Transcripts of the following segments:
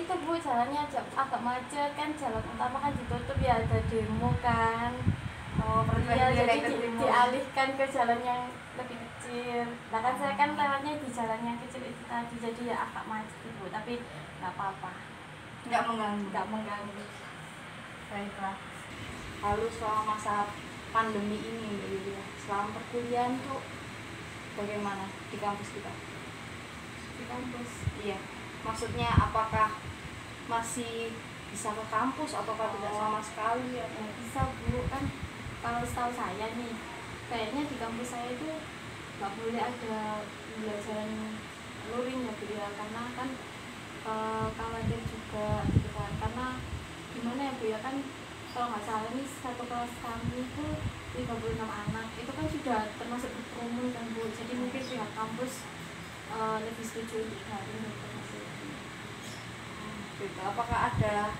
itu Bu, jalannya agak macet kan, jalan utama kan ditutup ya, ada demo kan. Oh, iya, jadi dialihkan ke jalan yang lebih kecil. Nah kan saya kan lewatnya di jalan yang kecil itu tadi, jadi ya agak macet Bu, tapi nggak apa-apa. Nggak mengganggu. Nggak mengganggu. Baiklah. Lalu selama masa pandemi ini, selama perkuliahan tuh bagaimana di kampus kita? Di kampus? Iya. Maksudnya apakah masih bisa ke kampus ataukah tidak sama sekali? Ya, bisa Bu, kan kalau setahu saya nih, kayaknya di kampus saya itu nggak boleh ada pembelajaran luring ya Bu ya, karena kan khawatir juga gitu kan, karena gimana ya Bu ya, kan kalau nggak salah nih satu kelas kami itu 36 anak, itu kan sudah termasuk berkerumun kan Bu, jadi mungkin pihak kampus lebih setuju untuk hal ini gitu. Apakah ada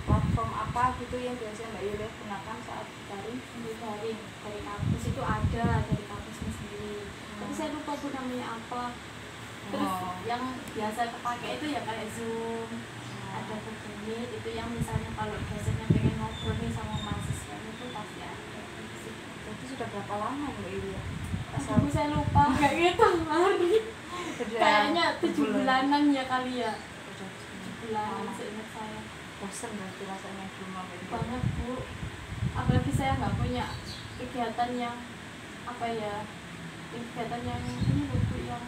platform apa gitu yang biasanya Mbak Yulia gunakan saat daring? Dari kampus itu ada, dari kampusnya sendiri. Tapi saya lupa Bu namanya apa. Terus yang biasa kepakai itu ya kayak Zoom, ada Google Meet, itu yang misalnya kalau dosennya pengen ngobrol nih sama mahasiswa itu pasti ada. Itu sudah berapa lama Mbak Yulia? Aduh, saya lupa, kayak gitu hari. Kayaknya 7 bulanan ya kali ya. 7 bulan, seingat saya. Bosan berarti rasanya di rumah banget Bu, apalagi saya nggak punya kegiatan yang apa ya, kegiatan yang ini Bu, yang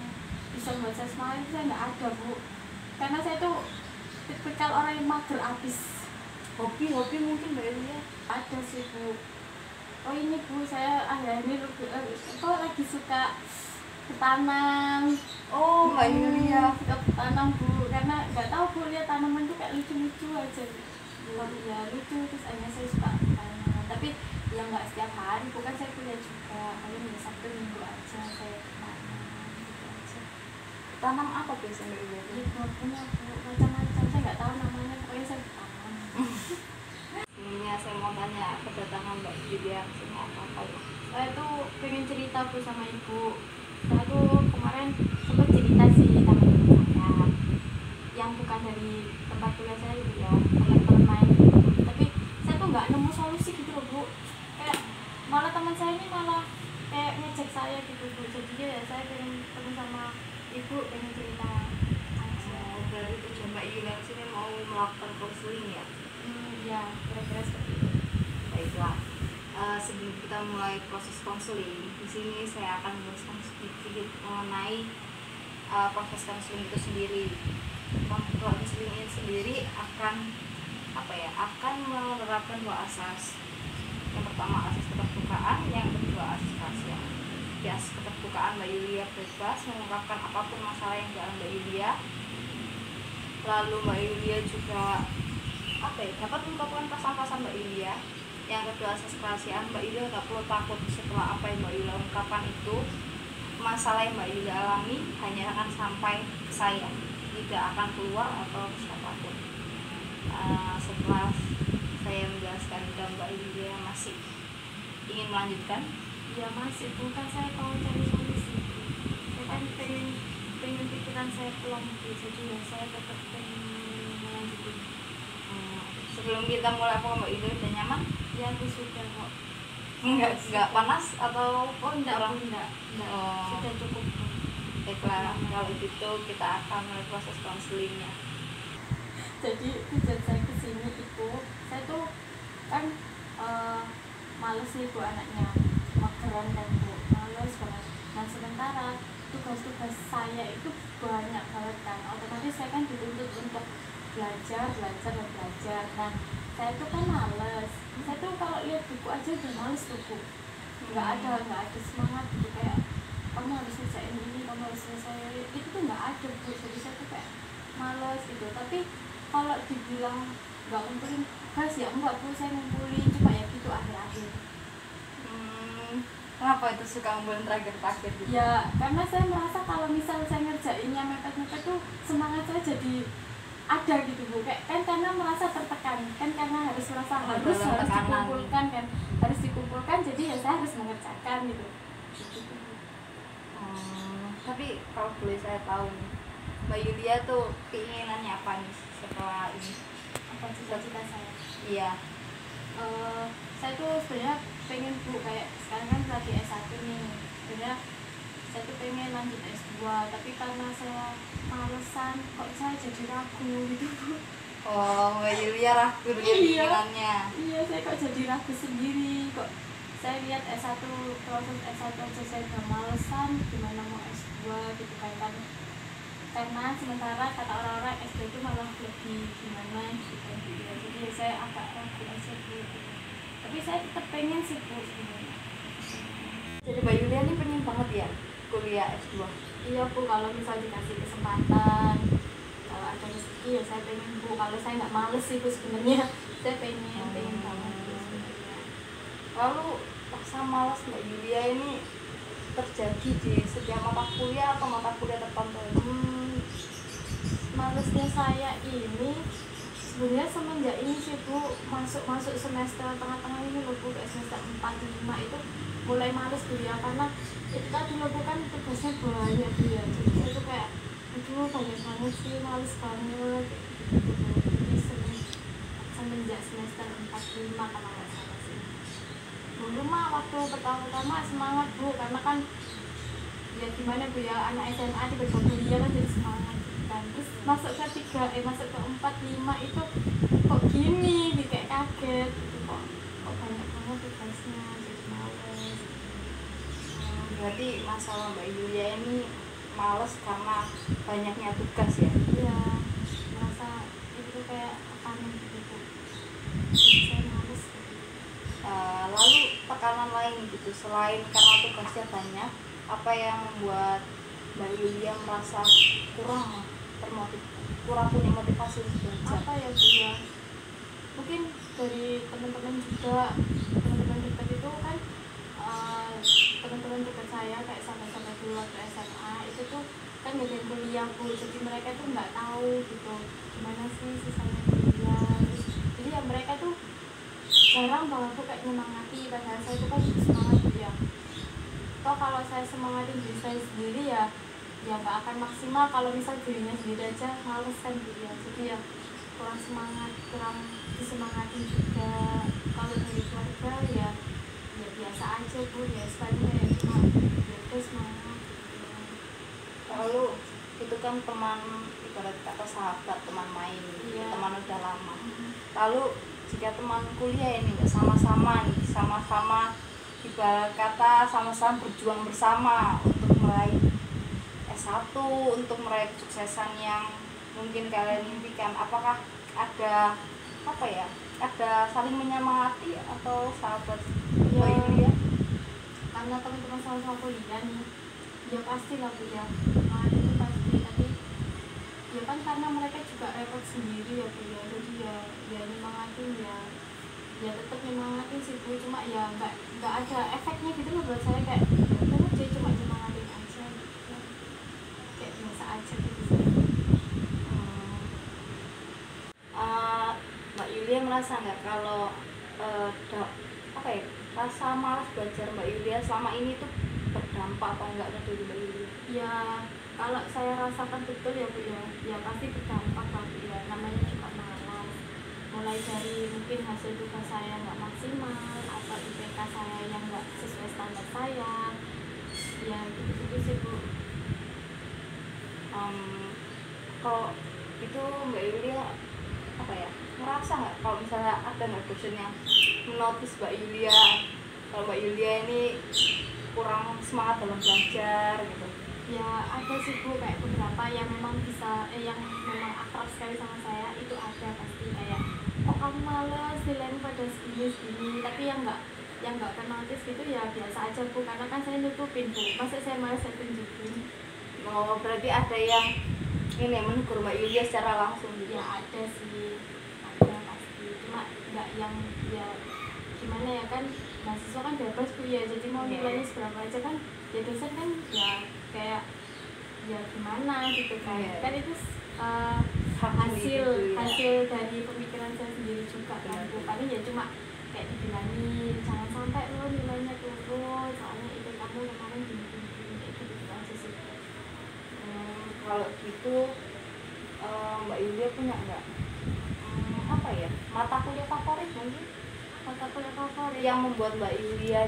bisa buat saya semangat, saya nggak ada Bu, karena saya tuh tipikal orang yang mager abis. Hobi mungkin Mbak Yulia? Ada sih Bu. Oh ini Bu, saya ini kok lagi suka bertanam. Oh Mbak Yulia suka bertanam Bu, karena nggak tahu Bu, lihat tanaman tuh kayak lucu-lucu aja Bu. Ya lucu, terus akhirnya saya suka bertanam, tapi ya nggak setiap hari, bukan saya kuliah juga, paling ya Sabtu Minggu aja saya bertanam gitu aja. Tanam apa biasanya Mbak Yulia? Punya Bu, macam-macam, saya nggak tahu namanya, pokoknya saya bertanam. Sebelumnya saya mau tanya kedatangan Mbak Yulia kesini apa ya? Saya tuh pengen cerita Bu sama Ibu. Saya tuh kemarin sempat cerita sih sama ibu saya, yang bukan dari tempat kuliah saya gitu ya, teman-teman main gitu. Tapi saya tuh nggak nemu solusi gitu loh Bu, kayak malah teman saya ini malah kayak ngejek saya gitu Bu. Jadi ya saya pengen ketemu sama Ibu, pengen cerita aja. Berarti tujuan Mbak Yulia kesini mau melakukan konseling ya? Ya kira-kira seperti itu. Baiklah. Sebelum kita mulai proses konseling, di sini saya akan menjelaskan sedikit mengenai proses konseling itu sendiri. Konseling ini sendiri akan akan menerapkan 2 asas. Yang pertama asas keterbukaan, yang kedua asas rahasia. Di asas keterbukaan Mbak Yulia bebas mengungkapkan apapun masalah yang dialami Mbak Yulia. Lalu Mbak Yulia juga dapat mengungkapkan pasan-pasan Mbak Yulia. Yang kedua asas kerahasiaan, Mbak Yulia nggak perlu takut setelah apa yang Mbak Yulia ungkapkan itu, masalah yang Mbak Yulia alami hanya akan sampai ke saya, tidak akan keluar atau ke siapapun. Setelah saya menjelaskan ke Mbak Yulia, masih ingin melanjutkan? Ya masih, bukan saya mau cari solusi. Saya kan pengen pikiran saya pulang gitu, jadi ya saya tetap pengen melanjutkan. Sebelum kita mulai, apa Mbak Yulia udah nyaman? Ya aku sudah kok. Enggak panas atau enggak. Oh. Sudah cukup. Baiklah, kalau gitu kita akan mulai proses konselingnya. Jadi tujuan saya kesini itu, saya tuh kan males nih Bu anaknya, mageran kan Bu, males banget. Nah sementara tugas-tugas saya itu banyak banget kan, otomatis saya kan dituntut untuk belajar. Nah saya tuh kan males, saya tuh kalau lihat buku aja udah males tuh Bu, nggak ada semangat gitu, kayak kamu harus selesaiin ini, kamu harus selesai itu tuh nggak ada Bu. Jadi saya tuh kayak males gitu. Tapi kalau dibilang nggak ngumpulin tugas ya enggak Bu, saya ngumpulin, cuma ya gitu akhir-akhir. Kenapa itu suka ngumpulin terakhir gitu? Ya karena saya merasa kalau misal saya ngerjainnya mepet-mepet tuh semangat saya jadi ada gitu Bu, kayak kan karena merasa tertekan kan, karena harus dikumpulkan kan, harus dikumpulkan, jadi ya saya harus mengerjakan gitu. Tapi kalau boleh saya tahu, Mbak Yulia tuh keinginannya apa nih setelah ini? Apa cita-cita saya? Iya. Saya tuh sebenarnya pengen Bu, kayak sekarang kan lagi S1 nih, sebenarnya saya tuh pengen lanjut S2, tapi karena saya malesan kok saya jadi ragu gitu Bu. Oh, Mbak Yulia ragu dengan keinginannya. Iya, saya kok jadi ragu sendiri, kok saya lihat S1, proses S1 aja saya udah malesan, gimana mau S2 gitu kan. Karena sementara kata orang-orang S2 itu malah lebih gimana gitu ya. Jadi saya agak ragu aja Bu gitu. Tapi saya tetap pengen sih Bu sebenarnya. Jadi Mbak Yulia ini pengen banget ya kuliah S2. Iya Bu, kalau misal dikasih kesempatan, kalau ada rezeki ya saya pengen Bu. Kalau saya nggak males sih Bu sebenarnya, saya pengen banget Bu sebenarnya. Lalu rasa malas Mbak Yulia ini terjadi di setiap mata kuliah atau mata kuliah tertentu? Malesnya saya ini sebenarnya semenjak ini sih Bu, masuk semester tengah-tengah ini loh Bu, kayak semester 4, 5 itu mulai males Bu ya, karena itu tadi loh Bu, kan tugasnya banyak Bu ya, jadi saya tuh kayak aduh banyak banget sih, males banget kayak gitu Bu. Jadi semenjak semester 4, 5 kalau nggak salah sih. Dulu mah waktu pertama-tama semangat Bu, karena kan ya gimana Bu ya, anak SMA tiba-tiba kuliah kan jadi semangat kan. Terus masuk ke 4, 5 itu kok gini, kayak kaget gitu, kok banyak banget tugasnya, jadi males. Berarti masalah Mbak Yulia ini males karena banyaknya tugas ya? Iya, merasa itu kayak akan gitu, jadi saya males gitu. Lalu tekanan lain gitu selain karena tugasnya banyak, apa yang membuat Mbak Yulia merasa kurang punya motivasi untuk belajar? Apa ya Bu ya, mungkin dari teman-teman juga, teman-teman dekat itu kan, teman-teman dekat saya kayak sahabat-sahabat dulu waktu SMA itu tuh kan gak ada yang kuliah Bu, jadi mereka tuh nggak tahu gitu gimana sih sisanya kuliah. Terus jadi ya mereka tuh jarang banget tuh kayak nyemangati, padahal saya tuh kan semangat Bu ya. Toh kalau saya semangatin diri saya sendiri ya nggak akan maksimal kalau misal dirinya sendiri aja males kan Bu ya. Jadi ya kurang semangat, kurang disemangatin juga. Kalau dari keluarga ya biasa aja Bu ya, sebenarnya ya cuma ya terus semangat gitu. Lalu itu kan teman, ibarat kata sahabat, teman main, Iya. teman udah lama. Lalu jika teman kuliah ini nggak sama-sama nih, sama-sama ibarat kata sama-sama berjuang bersama untuk meraih S1, untuk meraih kesuksesan yang mungkin kalian impikan, apakah ada apa ya, ada saling menyemangati atau sahabat Ya, Mbak Yulia? karena teman-teman sama-sama kuliah nih ya pasti lah Bu ya, semangat itu pasti. Tapi ya kan karena mereka juga repot sendiri ya Bu ya, jadi ya nyemangatin ya tetap nyemangatin sih Bu, cuma ya nggak ada efeknya gitu loh buat saya, kayak ya udah aja cuma nyemangatin aja gitu, kayak biasa aja gitu saya. Mbak Yulia merasa nggak kalau apa ya, rasa malas belajar Mbak Yulia selama ini tuh berdampak apa enggak ke diri Mbak Yulia? Ya kalau saya rasakan betul ya Bu ya pasti berdampak lah Bu ya, namanya juga malas. Mulai dari mungkin hasil tugas saya nggak maksimal, atau IPK saya yang nggak sesuai standar saya, ya gitu-gitu sih Bu. Kalau itu Mbak Yulia apa ya, ngerasa nggak kalau misalnya ada nggak dosen yang menotis Mbak Yulia kalau Mbak Yulia ini kurang semangat dalam belajar gitu? Ya ada sih Bu, kayak beberapa yang memang bisa yang memang akrab sekali sama saya itu ada pasti, kayak oh kamu males nilaimu pada segini, tapi yang nggak notice gitu ya biasa aja Bu, karena kan saya nutupin Bu, masa saya males saya tunjukin. Oh, berarti ada yang ini menegur Mbak Yulia secara langsung gitu? Ya ada sih, ada pasti, cuma nggak yang ya gimana ya, kan mahasiswa kan bebas Bu ya, jadi mau nilainya seberapa aja kan ya dosen kan ya kayak ya gimana gitu kan. Kan itu hasil dari pemikiran saya sendiri juga kan Bu, paling ya cuma kayak dibilangin jangan sampai lo nilainya turun soalnya itu kamu kemarin gini kayak gitu aja sih. Kalau gitu Mbak Yulia punya nggak apa ya, mata kuliah favorit mungkin Mata kuliah favorit yang membuat Mbak Yulia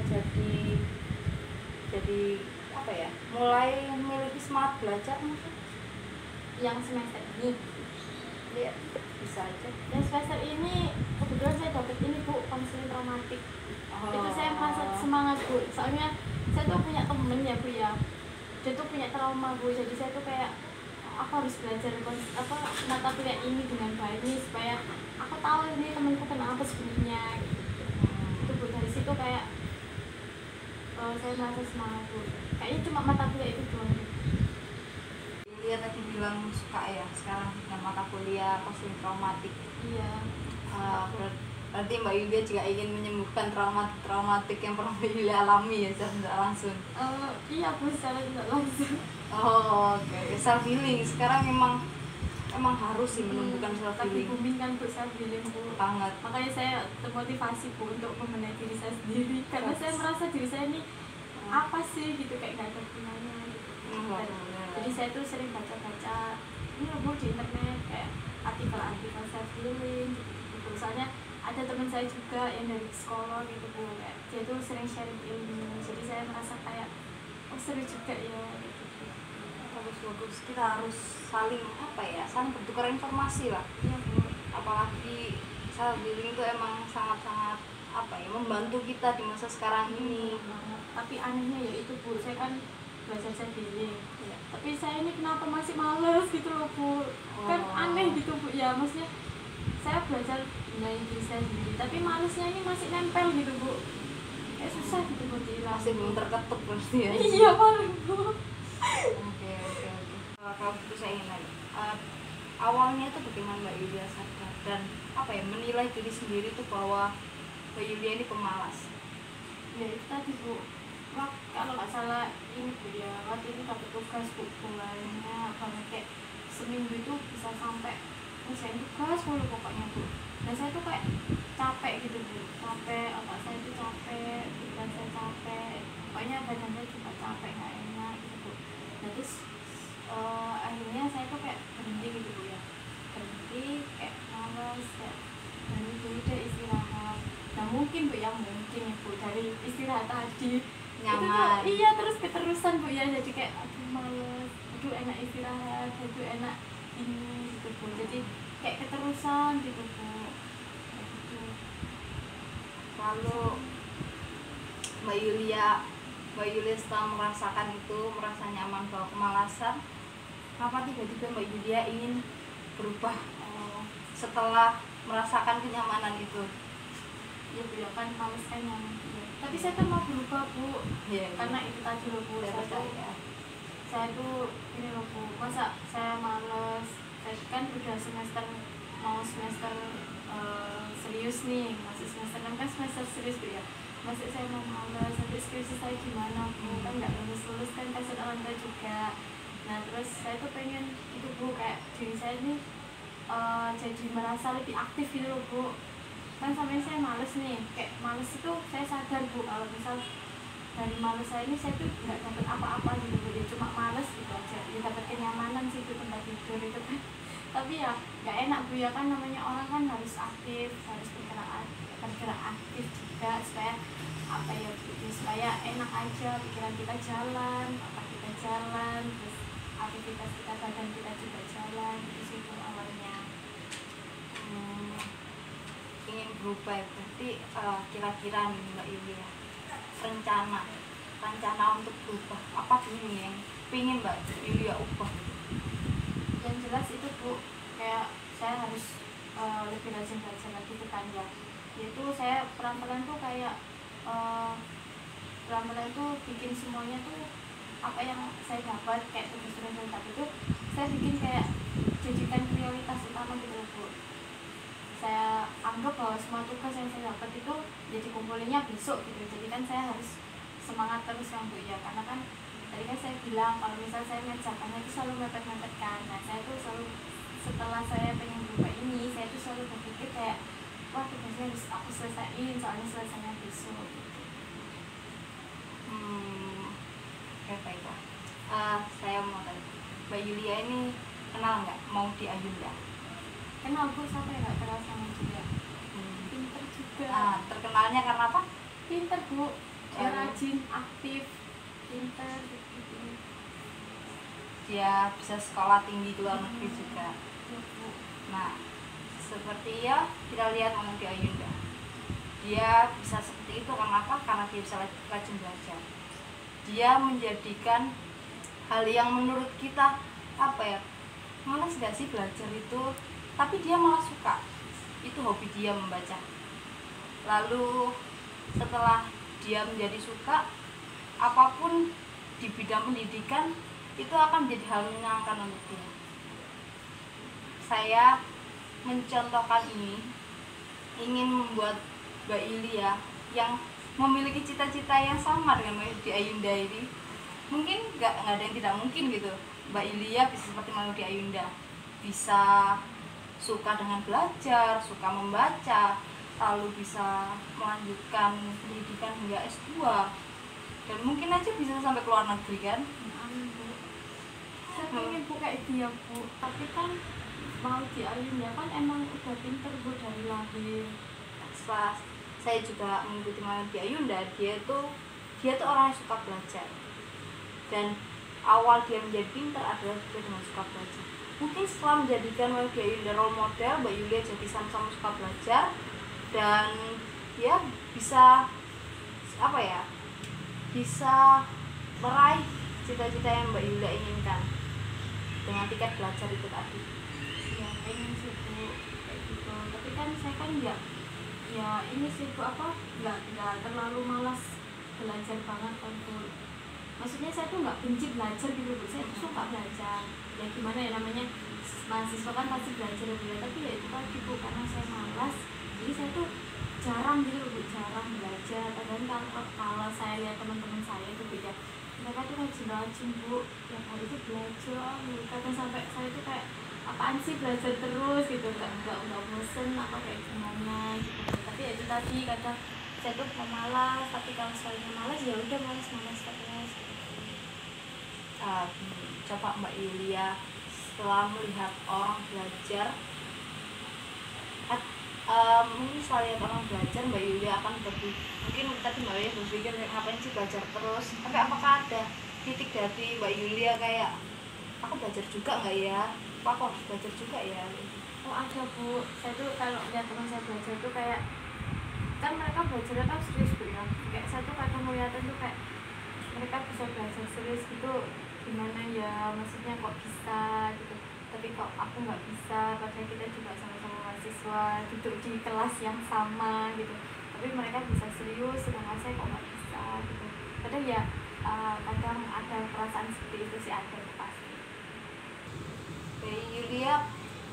jadi apa ya, mulai memiliki semangat belajar mungkin? yang semester ini. Ya, bisa aja. Yang semester ini kebetulan saya dapat ini Bu, konseling traumatik. Itu saya merasa semangat Bu, soalnya saya tuh punya temen ya Bu ya, dia tuh punya trauma Bu, jadi saya tuh kayak aku harus belajar mata kuliah ini dengan baik nih supaya aku tahu ini temanku kenapa sebenarnya gitu. Itu Bu, dari situ kayak saya merasa semangat Bu, kayaknya cuma mata kuliah itu doang Bu. Yulia tadi bilang suka ya sekarang dengan mata kuliah konseling traumatik. Iya. Berarti Mbak Yulia juga ingin menyembuhkan traumatik yang pernah Mbak Yulia alami ya secara tidak langsung. Iya Bu, secara tidak langsung. Oh, oke. Self healing sekarang emang harus sih menumbuhkan self Tapi healing. booming kan Bu, self healing Bu. Banget. Makanya saya termotivasi Bu untuk membenahi diri saya sendiri, karena saya merasa diri saya ini apa sih gitu, kayak gak ada gunanya gitu. Jadi saya tuh sering baca-baca ini loh Bu di internet, kayak artikel-artikel self healing gitu. Soalnya ada teman saya juga yang dari psikolog gitu Bu, kayak dia tuh sering sharing ilmu, jadi saya merasa kayak oh seru juga ya gitu. Bagus, kita harus saling bertukar informasi lah. Iya Bu. Apalagi self healing itu emang sangat membantu kita di masa sekarang ini. Tapi anehnya ya itu Bu, saya kan belajar self healing ya, tapi saya ini kenapa masih males gitu loh Bu. Kan aneh gitu Bu ya, maksudnya saya belajar mengenai diri saya sendiri tapi malesnya ini masih nempel gitu Bu, kayak susah gitu Bu dihilang. Masih belum terketuk pasti ya. Iya paling Bu. Oke. Kalau gitu saya ingin nanya, awalnya tuh bagaimana Mbak Yulia sadar dan menilai diri sendiri tuh bahwa Mbak Yulia ini pemalas? Ya itu tadi Bu, kalau nggak salah ini Bu ya, waktu itu dapat tugas Bu, bulannya banget kayak seminggu itu bisa sampai ngerjain tugas mulu pokoknya Bu. Dan saya tuh kayak capek gitu Bu, otak saya tuh capek, pikiran saya capek, pokoknya badan saya juga capek, nggak enak gitu Bu. Nah terus akhirnya saya tuh kayak berhenti gitu Bu ya, berhenti kayak males, kayak berhenti dulu deh istirahat. Nah mungkin Bu ya, mungkin ya Bu, dari istirahat tadi Nyaman. itu tuh, iya terus keterusan Bu ya, jadi kayak aduh males, aduh enak istirahat, aduh enak ini gitu Bu, jadi kayak keterusan gitu Bu, kayak gitu. Lalu Mbak Yulia setelah merasakan itu, merasa nyaman bahwa kemalasan, kenapa tiba-tiba Mbak Yulia ingin berubah setelah merasakan kenyamanan itu? Ya Bu ya, kan males kan nyaman ya. Tapi saya tuh mau berubah Bu, karena itu tadi loh Bu, saya tuh ini loh Bu, masa saya males, saya kan udah mau semester serius nih, masih semester 6 kan semester serius Bu ya, masih saya mau males, nanti skripsi saya gimana Bu, kan nggak lulus kan kasihan orang tua juga. Nah terus saya tuh pengen itu Bu, kayak diri saya ini jadi merasa lebih aktif gitu loh Bu, kan sampai saya males nih, kayak males itu saya sadar Bu, kalau misal dari males saya ini saya tuh nggak dapat apa-apa gitu Bu, ya cuma males gitu aja, ya dapat kenyamanan sih itu tempat tidur itu kan. Tapi ya nggak enak Bu ya, kan namanya orang kan harus aktif, harus bergerak aktif juga supaya supaya enak aja, pikiran kita jalan, otak kita jalan, terus aktivitas kita, badan kita juga jalan, itu sih Bu awalnya. Ingin berubah ya, berarti kira-kira nih Mbak Yulia, rencana untuk berubah apa dulu yang pengen Mbak Yulia ubah? Yang jelas itu Bu, kayak saya harus lebih rajin belajar lagi itu kan ya, yaitu saya pelan-pelan tuh kayak pelan-pelan tuh bikin semuanya tuh apa yang saya dapat, kayak tugas-tugas yang dapat itu saya bikin kayak jadikan prioritas utama gitu loh Bu. Saya anggap bahwa semua tugas yang saya dapat itu jadi kumpulinnya besok gitu, jadi kan saya harus semangat terus kan Bu ya, karena kan tadi kan saya bilang kalau misal saya ngerjakannya itu selalu mepet-mepet kan. Nah saya tuh selalu, setelah saya pengen berubah ini, saya tuh selalu berpikir kayak wah tugasnya harus aku selesaiin, soalnya selesainya besok gitu. Oke, baiklah. Saya mau tanya, Mbak Yulia ini kenal nggak mau di Ayunda? Kenal Bu, siapa yang nggak kenal sama dia? Pinter juga. Nah, terkenalnya karena apa? Pinter Bu, dia rajin, aktif, pinter gitu. Dia bisa sekolah tinggi ke luar negeri juga. Ya, Bu. Nah, seperti ya kita lihat Mama di Ayunda, dia bisa seperti itu karena apa? Karena dia bisa rajin belajar. Dia menjadikan hal yang menurut kita apa ya, malas gak sih belajar itu, tapi dia malah suka. Itu hobi dia membaca. Lalu setelah dia menjadi suka, apapun di bidang pendidikan itu akan menjadi hal menyenangkan untuk dia. Saya mencontohkan ini ingin membuat Mbak Yulia yang memiliki cita-cita yang sama dengan Mbak di Ayunda ini. Mungkin nggak ada yang tidak mungkin gitu. Mbak Yulia bisa seperti Mbak di Ayunda, bisa suka dengan belajar, suka membaca, lalu bisa melanjutkan pendidikan hingga S2, dan mungkin aja bisa sampai ke luar negeri kan. Amin Bu. Saya pengen Bu kayak dia Bu, tapi kan mau di Ayunda kan emang udah pinter Bu dari lahir. Setelah saya juga mengikuti Mama di Ayunda, dia tuh orang yang suka belajar, dan awal dia menjadi pintar adalah dia dengan suka belajar. Mungkin setelah menjadikan Mama di Ayunda role model, Mbak Yulia jadi sama-sama suka belajar, dan dia bisa apa ya, bisa meraih cita-cita yang Mbak Yulia inginkan dengan tiket belajar itu tadi. Ya pengen sih Bu kayak gitu, tapi kan saya kan ya ini sih Bu apa nggak terlalu malas belajar banget kan Bu. Maksudnya saya tuh nggak benci belajar gitu Bu, saya tuh suka belajar. Ya gimana ya namanya, mahasiswa kan pasti belajar ya, tapi ya itu tadi Bu, karena saya malas jadi saya tuh jarang gitu Bu, jarang belajar. Padahal kalau saya lihat teman-teman saya itu beda, mereka tuh rajin-rajin Bu, tiap hari tuh belajar. Kadang sampai saya tuh kayak apaan sih belajar terus gitu, nggak bosen apa kayak gimana gitu. Tapi ya itu tadi kadang saya tuh pemalas, tapi kalau sekalinya malas ya udah malas terus gitu. Coba Mbak Yulia setelah melihat orang belajar, mungkin setelah lihat orang belajar Mbak Yulia akan mungkin tadi Mbak Yulia berpikir ngapain sih belajar terus, tapi apakah ada titik dari Mbak Yulia kayak aku belajar juga nggak ya, aku harus belajar juga ya? Oh ada Bu, saya tuh kalau lihat teman saya belajar tuh kayak kan mereka belajarnya kan serius Bu ya, kayak saya tuh kadang ngeliatin tuh kayak mereka bisa belajar serius gitu, gimana ya, maksudnya kok bisa gitu, tapi kok aku nggak bisa, padahal kita juga sama-sama mahasiswa duduk di kelas yang sama gitu, tapi mereka bisa serius sedangkan saya kok nggak bisa gitu. Padahal ya kadang ada perasaan seperti itu sih, ada pasti. Mbak Yulia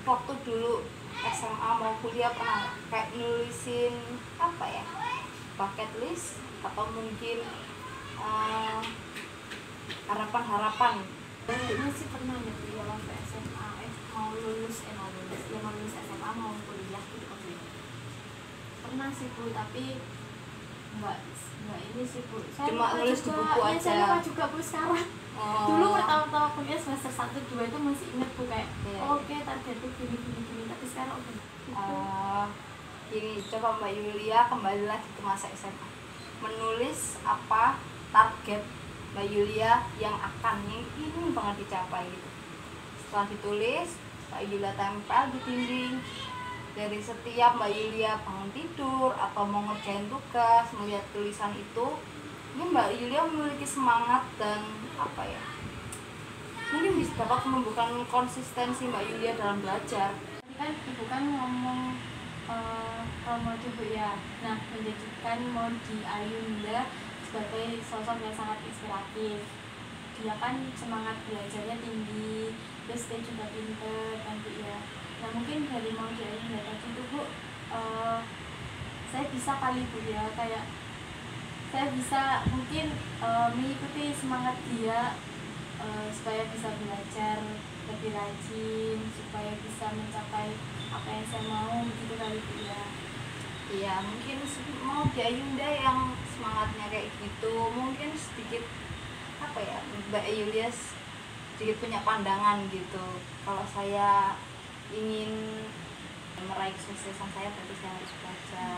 waktu dulu SMA mau kuliah pernah kayak nulisin apa ya, bucket list atau mungkin harapan-harapan? Ini sih pernah ya Bu, ya waktu SMA mau lulus SMA mau kuliah gitu kan Bu. Pernah sih Bu, tapi nggak ini sih Bu, saya Cuma lupa nulis juga, di buku ya, aja. saya lupa juga Bu sekarang. Dulu pertama-tama kuliah semester 1-2 itu masih inget Bu kayak oke, targetku gini, tapi sekarang udah gitu. Ini coba Mbak Yulia kembali lagi ke masa SMA, menulis apa target Mbak Yulia yang ingin banget dicapai gitu. Setelah ditulis, Mbak Yulia tempel di dinding. Dari setiap Mbak Yulia bangun tidur atau mau ngerjain tugas, melihat tulisan itu, ini Mbak Yulia memiliki semangat dan apa ya, mungkin bisa dapat menumbuhkan konsistensi Mbak Yulia dalam belajar. Tadi kan Ibu kan ngomong mau Bu ya, nah menjadikan mau di Ayunda sebagai sosok yang sangat inspiratif. Dia kan semangat belajarnya tinggi, terus dia juga pinter kan Bu ya. Nah mungkin dari mau di Ayunda tadi itu Bu, saya bisa kali Bu ya, kayak saya bisa mungkin mengikuti semangat dia supaya bisa belajar lebih rajin, supaya bisa mencapai apa yang saya mau gitu kali Bu ya. Iya, mungkin mau di Ayunda yang semangatnya kayak gitu, mungkin sedikit apa ya, Mbak Yulia sedikit punya pandangan gitu. Kalau saya ingin meraih kesuksesan saya, berarti saya harus baca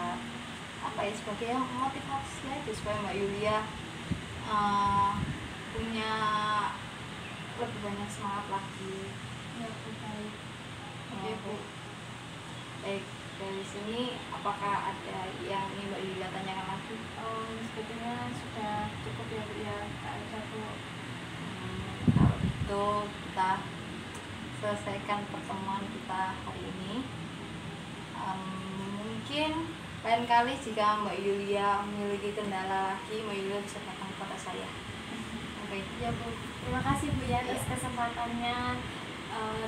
apa ya, sebagai motivasi aja supaya Mbak Yulia punya lebih banyak semangat lagi. Ya Bu, baik. Oke Ya, Bu. baik, dari sini apakah ada yang ingin Mbak Yulia tanyakan lagi? Sebetulnya sudah cukup ya Bu ya, nggak ada Bu. Kalau gitu kita selesaikan pertemuan kita hari ini. Mungkin lain kali jika Mbak Yulia memiliki kendala lagi, Mbak Yulia bisa datang kepada saya. Oke. Ya Bu, terima kasih Bu ya atas kesempatannya.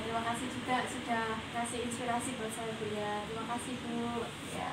Terima kasih juga sudah kasih inspirasi buat saya Bu ya. Terima kasih Bu. Ya.